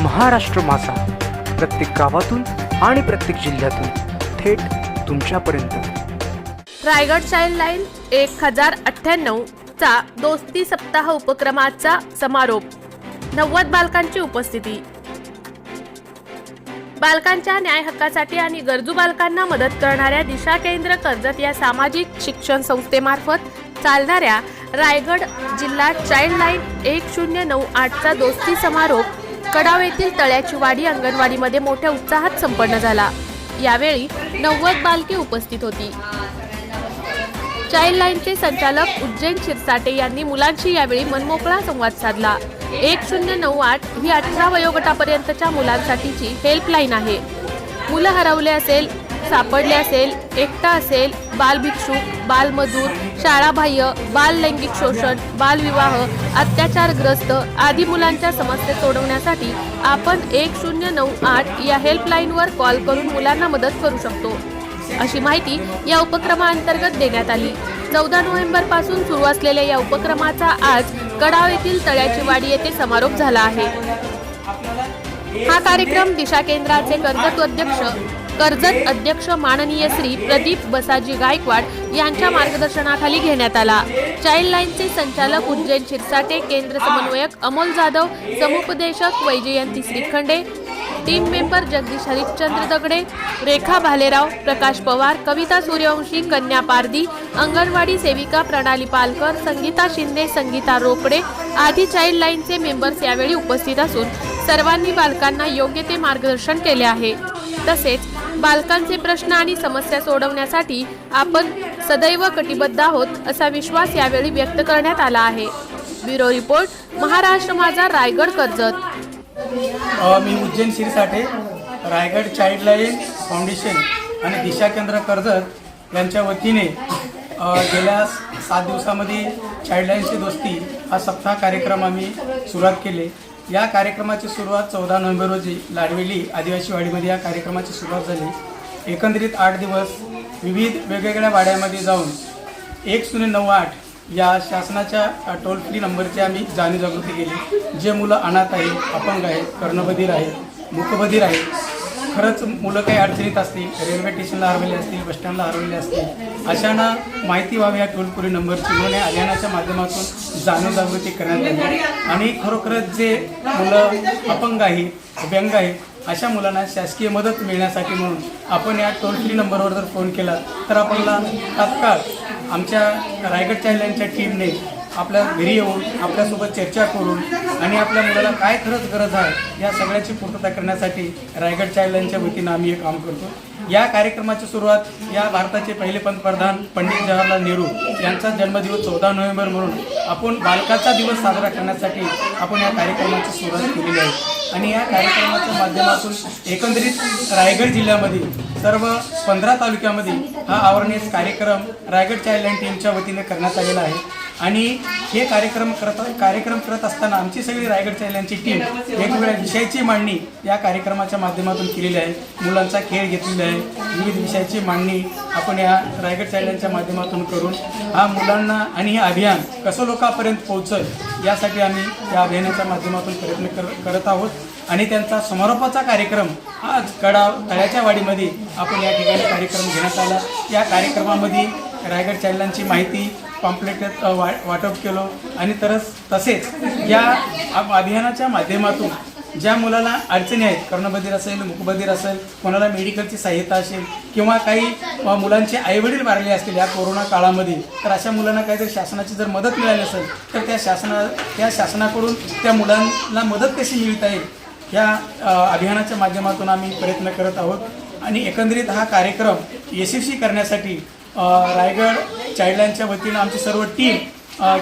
महाराष्ट्र माझा, प्रत्येक गावातून आणि प्रत्येक जिल्ह्यातून थेट तुमच्यापर्यंत। रायगड चाइल्ड लाईन 1098 चा दोस्ती सप्ताह उपक्रमाचा समारोप। 90 बालकांची उपस्थिती। बालकांच्या न्याय हक्कासाठी आणि गरजू बालकांना मदत करणाऱ्या दिशा केंद्र कर्जत या सामाजिक शिक्षण संस्थेमार्फत चालणाऱ्या रायगड जिल्हा चाइल्ड लाईन 1098 चा दोस्ती समारोप कडाव येथील तळ्याची वाडी अंगणवाडीमध्ये मोठ्या उत्साहात संपन्न झाला। यावेळी 90 बालके उपस्थित होती। चाइल्ड लाईनचे संचालक उज्जैन शिरसाटे यांनी मुलांशी यावेळी मनमोकळा संवाद साधला। 1098 ही 18 वयोगटापर्यंतच्या मुलांसाठीची हेल्पलाईन आहे। मुलं हरवले असेल, सापडले असेल, एकटा असेल, बालभिक्षुक, बालमजूर, शाळाबाह्य, बाल लैंगिक शोषण, बालविवाह, अत्याचारग्रस्त आदी मुलांच्या समस्या सोडवण्यासाठी आपण 1098 या हेल्पलाईनवर कॉल करून मुलांना मदत करू शकतो, अशी माहिती या उपक्रमाअंतर्गत देण्यात आली। 14 नोव्हेंबर पासून सुरू असलेल्या या उपक्रमाचा आज कडाव येथील तळ्याची वाडी येथे समारोप झाला आहे। हा कार्यक्रम दिशा केंद्राचे कर्जत अध्यक्ष माननीय श्री प्रदीप बसाजी गायकवाड यांच्या मार्गदर्शनाखाली घेण्यात आला। चाइल्ड लाईनचे संचालक उज्जैन शिरसाटे, केंद्र समन्वयक अमोल जाधव, समुपदेशक वैजयंती श्रीखंडे, टीम मेंबर जगदीश हरिश्चंद्र दगडे, रेखा भालेराव, प्रकाश पवार, कविता सूर्यवंशी, कन्या पारदी, अंगणवाडी सेविका प्रणाली पालकर, संगीता शिंदे, संगीता रोकडे आदी चाइल्ड लाईनचे मेंबर्स यावेळी उपस्थित असून सर्वांनी बालकांना योग्य ते मार्गदर्शन केले आहे। तसेच बालकांचे प्रश्न आणि समस्या सोडवण्यासाठी आपण सदैव कटिबद्ध आहोत असा विश्वास यावेळी व्यक्त करण्यात आला आहे। Bureau report, Maharashtra Majha, Raigad Karjat. मी Ujjain Shirsate, Raigad child line foundation आणि दिशा केंद्र कर्जत यांच्या वतीने गेल्या 7 दिवसामध्ये चाइल्ड लाईनची दोस्ती हा सप्ताह कार्यक्रम आम्ही सुरुवात केले। या कार्यक्रमाची सुरुवात 14 नोव्हेंबर रोजी लाडवेली आदिवासी वाडीमध्ये या कार्यक्रमाची सुरुवात झाली। एकंदरीत 8 दिवस विविध वेगवेगळ्या वाड्यामध्ये जाऊन 1098 या शासनाच्या टोल फ्री नंबरची आम्ही जाणीवजागृती केली। जे मुलं अनाथ आहेत, अपंग आहेत, कर्णबधीर आहेत, मूकबधीर आहेत, खरंच मुलं काही अडचणीत असतील, रेल्वे स्टेशनला हरवलेले असतील, बसस्टँडला हरवलेले असतील, अशांना माहिती व्हावी या टोल फ्री नंबरची म्हणून या अभियानाच्या माध्यमातून जाणीवजागृती करण्यात आली। आणि खरोखरच जे मुलं अपंग आहेत, व्यंग आहेत, अशा मुलांना शासकीय मदत मिळण्यासाठी म्हणून आपण या टोल फ्री नंबरवर जर फोन केला तर आपल्याला तात्काळ आमच्या रायगड चाइल्ड लाईनच्या टीमने आपल्या घरी येऊन आपल्यासोबत चर्चा करून आणि आपल्या मुलाला काय खरंच गरज आहे या सगळ्याची पूर्तता करण्यासाठी रायगड चाइल्ड लाईनच्या वतीनं आम्ही एक काम करतो। या कार्यक्रमाची सुरुवात या भारताचे पहिले पंतप्रधान पंडित जवाहरलाल नेहरू यांचा जन्मदिवस 14 नोव्हेंबर म्हणून आपण बालकाचा दिवस साजरा करण्यासाठी आपण या कार्यक्रमाची सुरुवात केलेली आहे। आणि या कार्यक्रमाच्या माध्यमातून एकंदरीत रायगड जिल्ह्यामध्ये सर्व 15 तालुक्यामध्ये हा अवेअरनेस कार्यक्रम रायगड चाइल्ड लाईन टीमच्या वतीने करण्यात आलेला आहे। आणि हे कार्यक्रम करत असताना आमची सगळी रायगड चाइल्ड लाईनची टीम वेगवेगळ्या विषयाची मांडणी या कार्यक्रमाच्या माध्यमातून केलेली आहे। मुलांचा खेळ घेतलेला आहे, विविध विषयाची मांडणी आपण या रायगड चाइल्ड लाईनच्या माध्यमातून करून हा मुलांना आणि हे अभियान कसं लोकांपर्यंत पोहोचल यासाठी आम्ही या अभियानाच्या माध्यमातून प्रयत्न करत आहोत। आणि त्यांचा समारोपाचा कार्यक्रम आज तळ्याच्या वाडीमध्ये आपण या ठिकाणी कार्यक्रम घेण्यात आला। या कार्यक्रमामध्ये रायगड चाइल्ड लाईनची माहिती पॉम्पलेट वाटप केलं आणि तसेच या अभियानाच्या माध्यमातून ज्या मुलाला अडचणी आहेत, कर्णबधीर असेल, मूकबधीर असेल, कोणाला मेडिकलची सहायता असेल किंवा काही मुलांचे आईवडील वारले असतील या कोरोना काळामध्ये, तर अशा मुलांना काहीतरी शासनाची जर मदत मिळाली असेल तर त्या शासनाकडून त्या मुलांना मदत कशी मिळता येईल या अभियानाच्या माध्यमातून आम्ही प्रयत्न करत आहोत। आणि एकंदरीत हा कार्यक्रम यशस्वी करण्यासाठी रायगड चाइल्ड लाईनच्या वतीनं आमची सर्व टीम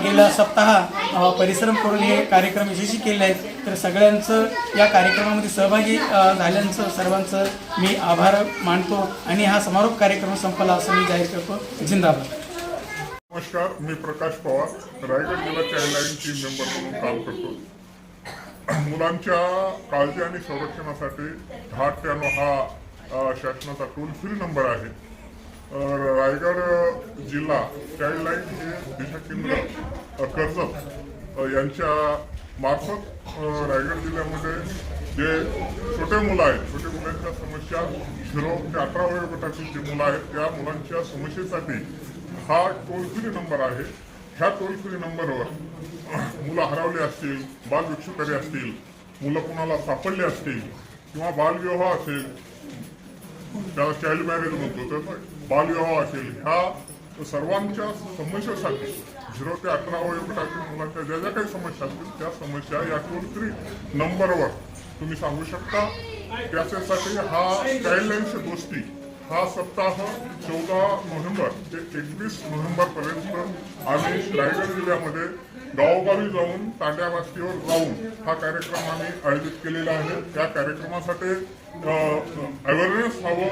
गेल्या सप्ताह परिश्रम करून हे कार्यक्रम यशस्वी केले आहेत। तर सगळ्यांचं या कार्यक्रमामध्ये सहभागी झाल्यांचं सर्वांचं मी आभार मानतो आणि हा समारोप कार्यक्रम संपला असं मी जाहीर करतो। जिंदाबाद। नमस्कार, मी प्रकाश पवार, रायगड जिल्हा चाइल्ड लाईन टीम मेंबर म्हणून काम करतो। मुलांच्या काळजी आणि संरक्षणासाठी 1098 हा शासनाचा टोल फ्री नंबर आहे। रायगड जिल्हा चाइल्ड लाईन हे दिशा केंद्र कर्जत यांच्या मार्फत रायगड जिल्ह्यामध्ये जे छोटे मुलं आहेत, छोटे मुलांच्या समस्या 0 ते 18 वयोगटातील जे मुलं आहेत त्या मुलांच्या समस्येसाठी हा टोल फ्री नंबर आहे. ह्या टोल फ्री नंबरवर मुलं हरवली असतील, बालभिक्षुकरी असतील, मुलं कुणाला सापडले असतील किंवा बालविवाह असेल, त्याला चाइल्ड मॅरेज म्हणतो, तर बालविवाह असेल, ह्या सर्वांच्या समस्येसाठी 0 ते 18 वयोगटातील मुलांच्या ज्या ज्या काही समस्या असतील त्या समस्या या टोल फ्री नंबरवर तुम्ही सांगू शकता. त्याच्यासाठी हा चाइल्डलाईनची दोस्ती हा सप्ताह 14 नोव्हेंबर ते 21 नोव्हेंबर पर्यंत आम्ही रायगड जिल्ह्यामध्ये गावोगावी जाऊन तांड्या वस्तीवर जाऊन हा कार्यक्रम आम्ही आयोजित केलेला आहे. त्या कार्यक्रमासाठी अवेअरनेस हवं,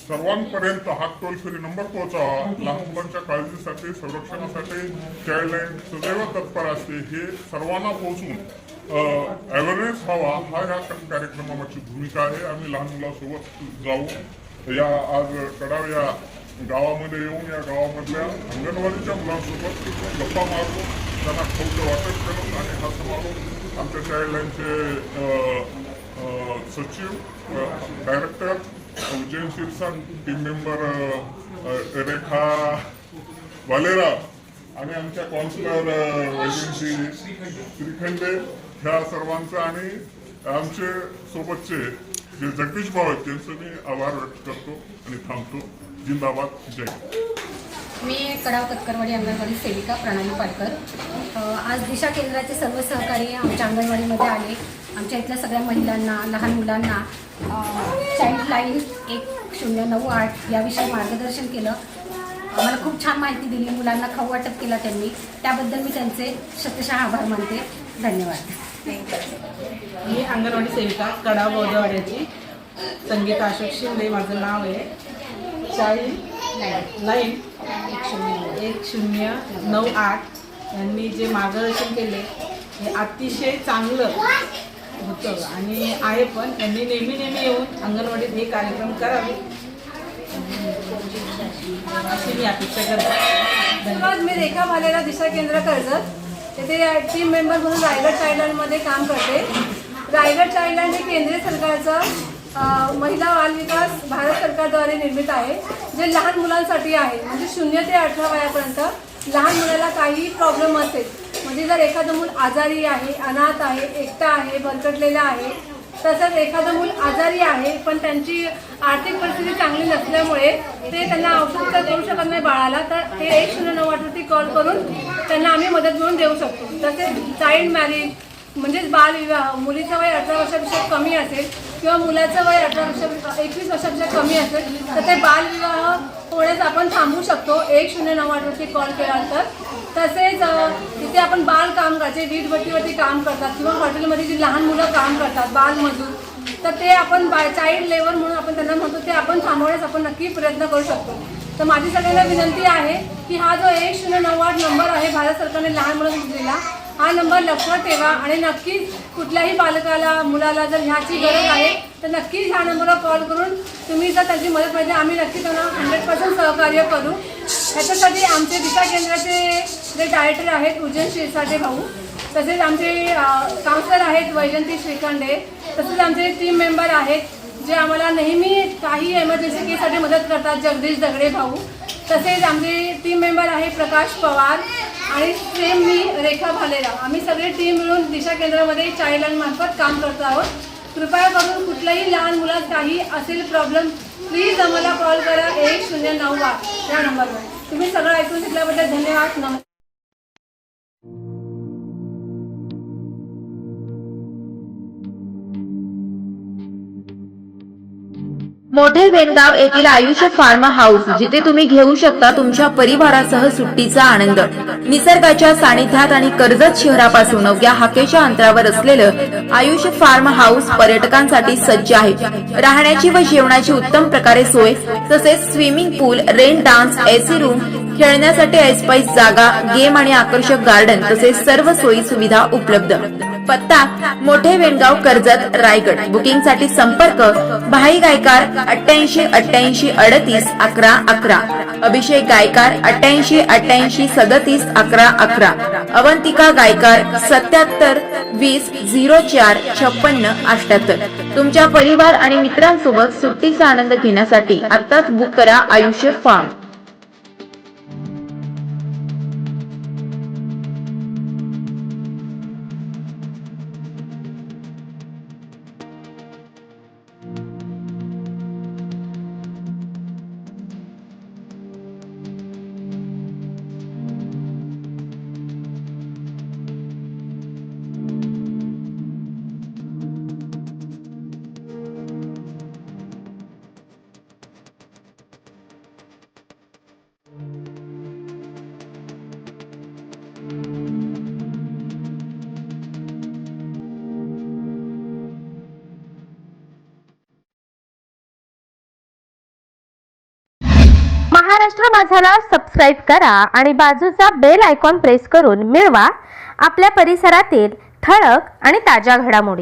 सर्वांपर्यंत हा टोल फ्री नंबर पोहोचावा. लहान मुलांच्या काळजीसाठी, संरक्षणासाठी चाइल्डलाईन सदैव तत्पर असते, हे सर्वांना पोहोचून अवेअरनेस हवा हा या कार्यक्रमाची भूमिका आहे. आम्ही लहान मुलांसोबत जाऊ, या आज कडाव या गावामध्ये येऊन या गावामधल्या अंगणवाडीच्या मुलांसोबत गप्पा मारतो, त्यांना खाऊचं वाटप करून आणि हा समारोप आमच्या चाइल्डलाईनचे सचिव, डायरेक्टर उज्जैन शिरसा, टीम मेंबर रेखा वालेरा आणि आमच्या काउन्सिलर वैजयंती श्रीखंडे ह्या सर्वांचं आणि आमचे सोबतचे जे जगदीश भाऊ आहेत त्यांचं मी आभार व्यक्त करतो आणि थांबतो. जिंदाबाद, जय. मी कडाव कतकरवाडी अंगणवाडी सेविका प्रणाली पाटकर. आज दिशा केंद्राचे सर्व सहकारी आमच्या अंगणवाडीमध्ये आले. आमच्या इथल्या सगळ्या महिलांना, लहान मुलांना चाइल्ड लाईन 1098 याविषयी मार्गदर्शन केलं. आम्हाला खूप छान माहिती दिली, मुलांना खाऊ वाटप केला त्यांनी, त्याबद्दल मी त्यांचे शतशः आभार मानते. धन्यवाद. मी अंगणवाडी सेविका कडाव बौद्धवाड्याची संगीता अशोक शिंदे माझं नाव आहे. चाइल्ड लाईन 1098 यांनी जे मार्गदर्शन केले हे अतिशय चांगलं होतं आणि आहे, पण त्यांनी नेहमी येऊन अंगणवाडीत हे कार्यक्रम करावे अशी मी अपेक्षा करते. धन्यवाद. मी रेखा भालेरा, दिशा केंद्र कर्जत येथे टीम मेंबर म्हणून रायगड चाइल्डलाईनमध्ये काम करते. रायगड चाइल्डलाईन हे केंद्रीय सरकारचं महिला बाल विकास भारत सरकारद्वारे निर्मित आहे, जे लहान मुलांसाठी आहे. म्हणजे 0 ते 18 वयापर्यंत लहान मुलाला काही प्रॉब्लेम असेल, म्हणजे जर एखादं मूल आजारी आहे, अनाथ आहे, एकटा आहे, भरकटलेला आहे, तसंच एखादं मूल आजारी आहे पण त्यांची आर्थिक परिस्थिती चांगली नसल्यामुळे ते त्यांना औषध देऊ शकत नाही बाळाला, तर ते 1098वरती कॉल करून त्यांना आम्ही मदत म्हणून देऊ शकतो. तसेच चाइल्ड मॅरेज म्हणजेच बालविवाह, मुलीचं वय 18 वर्षापेक्षा कमी असेल किंवा मुलाचं वय 21 वर्षापेक्षा कमी असेल तर ते बालविवाह होण्यास आपण थांबवू शकतो 1098वरती कॉल केला तर. तसेच तिथे आपण बाल कामगार जे वीटभट्टीवरती काम करतात किंवा हॉटेलमध्ये जी लहान मुलं काम करतात, बालमजूर, तर ते आपण चाइल्ड लेबर म्हणून आपण त्यांना म्हणतो, ते आपण थांबवण्यास आपण नक्की प्रयत्न करू शकतो. तर माझी सगळ्यांना विनंती आहे की हा जो 1098 नंबर आहे भारत सरकारने लहान मुलांसाठी दिलेला, हा नंबर लक्षात ठेवा आणि नक्कीच कुठल्याही बालकाला, मुलाला जर ह्याची गरज आहे तर नक्कीच ह्या नंबरवर कॉल करून तुम्ही जर त्याची मदत पाहिजे आम्ही नक्की त्यांना 100% सहकार्य करू. ह्याच्यासाठी आमचे दिशा केंद्राचे जे डायरेक्टर आहेत उज्जैन शिरसाटे भाऊ, तसेच आमचे काउन्सिलर आहेत वैजयंती श्रीखंडे, तसेच आमचे टीम मेंबर आहेत जे आम्हाला नेहमी काही एमर्जन्सी केससाठी मदत करतात, जगदीश दगडे भाऊ, तसेच आमचे टीम मेंबर आहे प्रकाश पवार आणि सेम मी रेखा भालेरा. आम्ही सगळे टीम मिळून दिशा केंद्रामध्ये चाइल्डलाईन मार्फत काम करतो आहोत. कृपया करून कुठल्याही लहान मुलात काही असेल प्रॉब्लेम प्लीज आम्हाला कॉल करा 1098 या नंबरवर. तुम्ही सगळं ऐकून घेतल्याबद्दल धन्यवाद. नमस्कार. मोठे बेनगाव येथील आयुष्य फार्म हाऊस, जिथे तुम्ही घेऊ शकता तुमच्या परिवारासह सुट्टीचा आनंद. निसर्गाच्या सानिध्यात आणि कर्जत शहरापासून अवघ्या हाकेच्या अंतरावर असलेलं आयुष्य फार्म हाऊस पर्यटकांसाठी सज्ज आहे. राहण्याची व जेवणाची उत्तम प्रकारे सोय, तसेच स्विमिंग पूल, रेन डान्स, एसी रूम, खेळण्यासाठी ऐसपैस जागा, गेम आणि आकर्षक गार्डन तसेच सर्व सोयी सुविधा उपलब्ध. पत्ता मोठे वेणगाव कर्जत रायगड. बुकिंगसाठी संपर्क भाई गायकार 88 88 38 11 11, अभिषेक गायकार 88 88 37 11 11, अवंतिका गायकार 77 20 04 56 78. तुमच्या परिवार आणि मित्रांसोबत सुट्टीचा आनंद घेण्यासाठी आताच बुक करा आयुष्य फार्म. महाराष्ट्र माझाला सबस्क्राईब करा आणि बाजूचा बेल आयकॉन प्रेस करून मिळवा आपल्या परिसरातील ठळक आणि ताज्या घडामोडी.